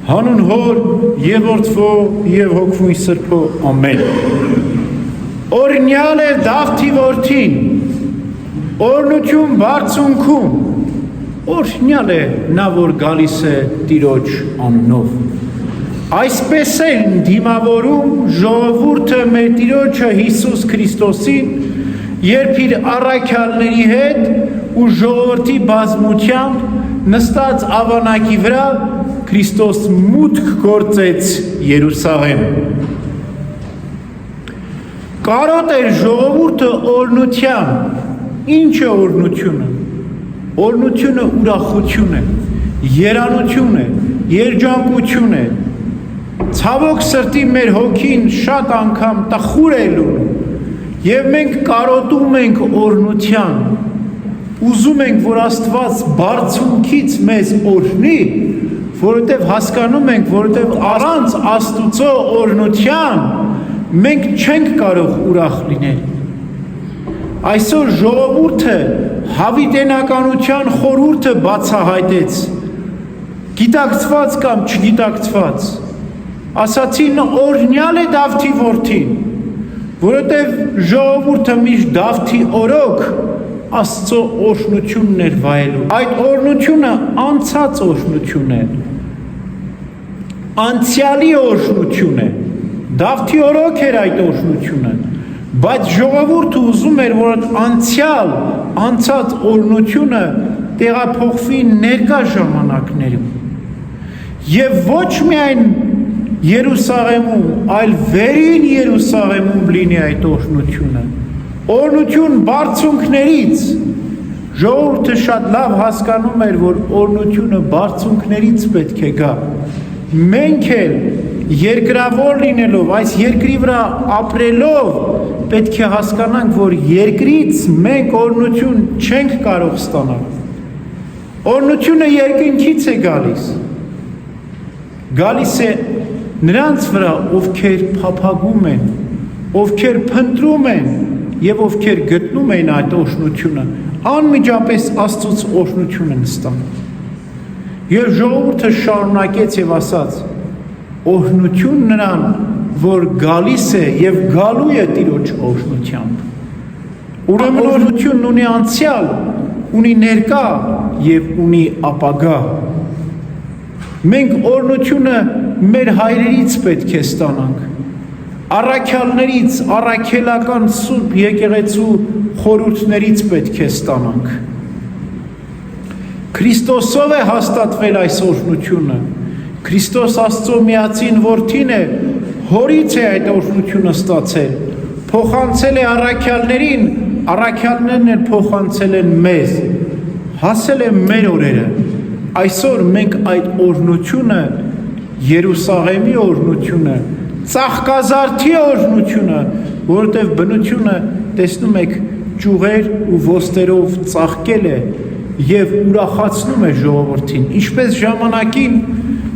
Հանուն Հոր եւ Որդվո եւ Հոգվույն Սրբո ամեն։ Օրհնյալ է Դավթի որդին, օրհնություն բարձունքում, օրհնյալ է նա, որ գալիս է Տիրոջ անունով։ Այսպես են դիմավորում ժողովուրդը մեր Տիրոջը Հիսուս Քրիստոսին, երբ իր առաքյալների հետ ու ժողովրդի բազմությամբ նստած ավանակի վրա Քրիստոս մուտք գործեց Երուսաղեմ։ Կարոտ էր ժողովուրդը օրհնությամբ։ Ինչ է օրհնությունը։ Օրհնությունը ուրախություն է, երանություն է, երջանկություն է։ Ցավոք սրտի մեր հոգին շատ անգամ տխուր է լինում, եւ մենք կարոտում ենք օրհնության, ուզում ենք, որ Աստված բարձունքից մեզ օրհնի, որովհետև հասկանում ենք, որովհետև առանց Աստուծո օրհնության մենք չենք կարող ուրախ լինել։ Այսօր ժողովուրդը հավիտենականության խորհուրդը բացահայտեց, գիտակցված կամ չգիտակցված, ասացին օրհնյալ է Դավթի որդին, որովհետև ժողովուրդը միշտ Դավթի օրոք Աստծո օրհնությունն էր վայելում։ Այդ օրհնությունը անցած օրհնություն է, անցյալի օրհնություն է, Դավթի օրոք էր այդ օրհնությունը, բայց ժողովուրդը ուզում էր, որ անցած օրհնությունը տեղափոխվի ներկա ժամանակներում։ Եվ ոչ միայն Երուսաղեմում, այլ վերին Երուսաղեմում լինի այդ օրհնությունը։ Օրհնություն բարձունքներից, ժողովուրդը շատ լավ հասկանում էր, որ օրհնությունը բարձունքներից պետք է գա։ Մենք էլ երկրավոր լինելով, այս երկրի վրա ապրելով, պետք է հասկանանք, որ երկրից մենք օրհնություն չենք կարող ստանալ։ Օրհնությունը երկնքից է գալիս է նրանց վրա, ովքեր փափագում են, ովքեր փնտրում են եւ ովքեր գտնում են այդ օրհնությունը, անմիջապես Աստծոց օրհնություն են ստանում։ Եվ ժողովուրդը շարունակեց եւ ասաց. օրհնություն նրան, որ գալիս է եւ գալու է Տիրոջ օրհնությամբ։ Ուրեմն օրհնությունն ունի անցյալ, ունի ներկա եւ ունի ապագա։ Մենք օրհնությունը մեր հայրերից պետք է ստանանք, առաքյալներից, առաքելական Սուրբ եկեղեցու խորհուրդներից պետք է ստանանք։ Քրիստոսով է հաստատվել այս օրհնությունը։ Քրիստոս Աստծո միածին որդին է, հորից է այդ օրհնությունը ստացել, փոխանցել է առաքյալներին, առաքյալներն էլ փոխանցել են մեզ, հասել է մեր օրերը։ Այսօր մենք այդ օրհնությունը, Երուսաղեմի օրհնությունը, Ծաղկազարդի օրհնությունը, որովհետև բնությունը տեսնում եք ճյուղեր ու ոսկերով ծաղկել է եւ ուրախացնում է ժողովրդին, ինչպես ժամանակին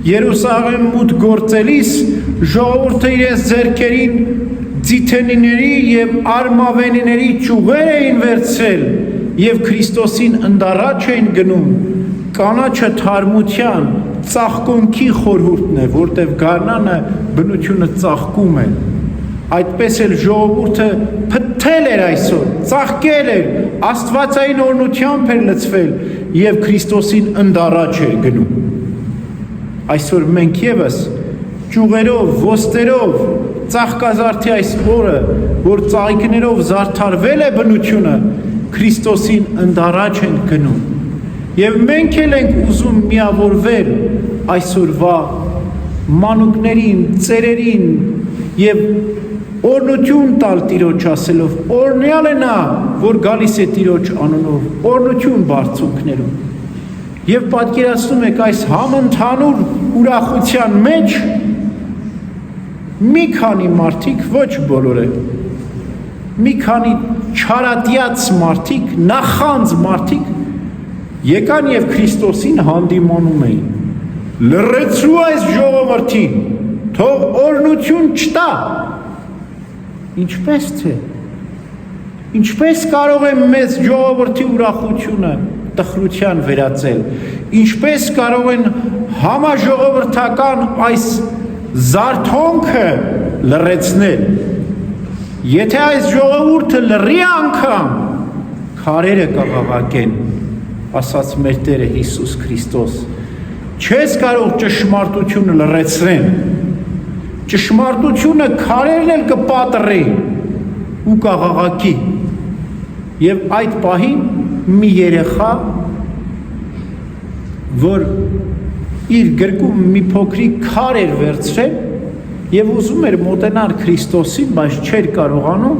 Երուսաղեմ մուտք գործելիս ժողովուրդը իրենց ձեռքերին ձիթենիների եւ արմավենիների ճյուղեր էին վերցրել եւ Քրիստոսին ընդառաջ էին գնում, կանաչը թարմության, ծաղկոնքի խորհուրդն է, որտեղ գարնանը բնությունը ծաղկում է։ Այդպես էլ ժողովուրդը փթթել էր այսօր, ծաղկել էր, աստվածային օրհնությամբ էր լցվել եւ Քրիստոսին ընդառաջ էր գնում։ Այսօր մենք եւս ճյուղերով, ոսկերով, ծաղկազարդի այս օրը, որ ծաղիկներով զարդարվել է բնությունը, Քրիստոսին ընդառաջ ենք գնում։ Եվ մենք էլ ենք ուզում միավորվել այսօրվա մանուկներին, ծերերին եւ օրհնություն տալ Տիրոջ ասելով, օրհնյալ է նա, որ գալիս է Տիրոջ անունով, օրհնություն բարձունքներում։ Եվ պատկերացնում եք այս համընդհանուր ուրախության մեջ մի քանի մարդիկ, ոչ բոլորը, մի քանի չարատյաց մարդիկ, նախանձ մարդիկ եկան եւ Քրիստոսին հանդիմանում էին։ Լռեցրու այս ժողովրդին, թող օրհնություն չտա։ Ինչպես թե։ Ինչպես կարող է մեծ ժողովրդի ուրախությունը տխրության վերածել։ ինչպես կարող են համաժողովրդական այս զարթոնքը լռեցնել։ Եթե այս ժողովուրդը լռի անգամ, քարերը կաղաղակեն, ասաց մեր Տերը Հիսուս Քրիստոս։ Չես կարող ճշմարտությունը լռեցնել, ճշմարտությունը քարերն էլ կպատրի ու կաղաղակի։ Եվ այդ պահին մի երեխա, որ իր գրկում մի փոքրիկ քար էր վերցրել եւ ուզում էր մոտենալ Քրիստոսին, բայց չէր կարողանում,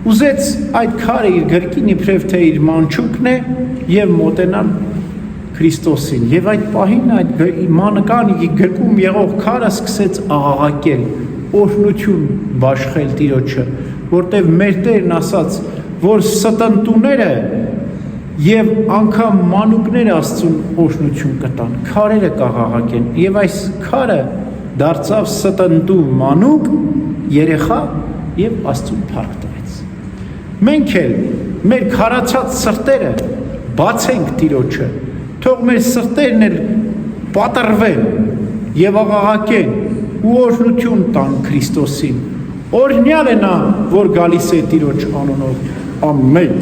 ուզեց այդ քարը իր գրկին իբրև թե իր մանչուկն է եւ մոտենալ Քրիստոսին, եւ այդ պահին այդ մանկան գրկում եղող քարը սկսեց աղաղակել, օրհնություն բաշխել Տիրոջը, որտեվ մեր Տերն ասաց, որ ստնտուները եւ անգամ մանուկները Աստծուն օրհնություն կտան, քարերը կաղաղակեն, եւ այս քարը դարձավ ստնտու մանուկ երեխա եւ Աստծուն փառք տվեց։ Մենք էլ մեր քարացած սրտերը բացենք Տիրոջը, թող մեր սրտերն էլ պատրվեն եւ աղաղակեն ու օրհնություն տան Քրիստոսին։ Օրհնյալ է նա, որ գալիս է Տիրոջ անունով։ Ամեն։